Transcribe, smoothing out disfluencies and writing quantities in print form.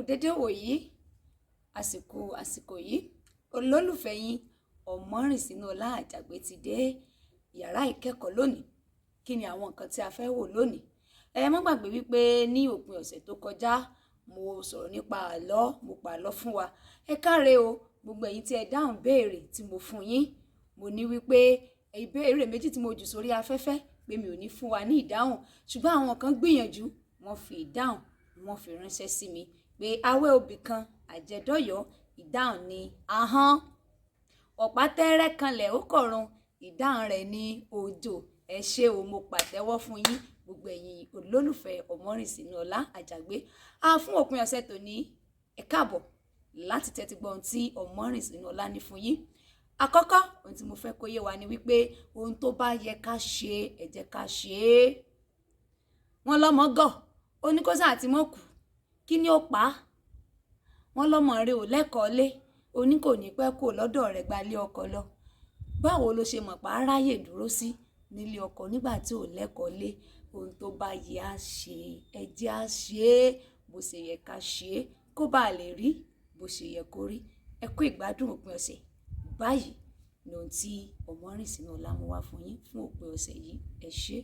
dédé wòyí àsìkò yìí olólùfẹ́ yín Ọmọrìnsínúọlá Àjàgbé ti dé yàrá ìkẹ́kọ̀ọ́ lónìí. Kí ni àwọn nǹkan tí a fẹ́ wò lónìí? Ẹ má gbàgbé wípé ní òpin ọ̀sẹ̀ tó kọjá mo sọ̀rọ̀ nípa àlọ́, mo pa àlọ́ fún wa. Ẹ káre o gbogbo ẹ̀yin tí ẹ dáhùn béèrè tí mo fún yín. Mo ní wípé ìbéèrè méjì tí mo jù sórí afẹ́fẹ́ pé mi ò ní fún wa ní ìdáhùn, ṣùgbọ́n àwọn kan gbìyànjú wọ́n fi ìdáhùn wọ́n fi ránṣẹ́ sí mi pé awẹ́ obì kan àjẹdọ́yọ̀, ìdáhùn ni ahọ́n. Ọ̀pá tẹ́rẹ́ kanlẹ̀ ó kọ̀run, ìdáhùn rẹ̀ ní òjò. Ẹ ṣé o, mo pàtẹ́wọ́ fún yín gbogbo ẹ̀yin olólùfẹ́ Ọmọrìnsínúọlá Àjàgbé. Fún òpin ọ̀sẹ̀ tòní ẹ káàbọ̀ láti tẹ́tí gbọ́ ohun tí Ọmọrìnsínúọlá ní fún yín. Àkọ́kọ́ ohun tí mo fẹ́ kó yé wa ni wípé ohun tó bá yẹ ká ṣe ẹ jẹ́ ká ṣe é. Wọ́n lọ́mọ gọ̀ ó ní kó sáà ti mọ̀ kú, kí ni ó pa á? Wọ́n lọ́mọ rẹ̀ ò lẹ́kọ̀ọ́ lé, ó ní kò ní pẹ́ kó lọ́dọ̀ rẹ̀ gbalé ọkọ lọ. Báwo ló ṣe mọ̀ pa á ráyè dúró sí nílé ọkọ nígbà tí ò lẹ́kọ̀ọ́ lé? Ohun tó bá yẹ á ṣe ẹ jẹ́ á ṣe é bó ṣe yẹ ká ṣe é kó bá lè rí bó ṣe yẹ kó rí. Ẹ kú ìgbádùn òpin ọ̀sẹ̀. Báyìí ni ohun tí Ọmọrìnsínúọlá mú wá fún yín fún òpin ọ̀sẹ̀ yìí. Ẹ ṣé.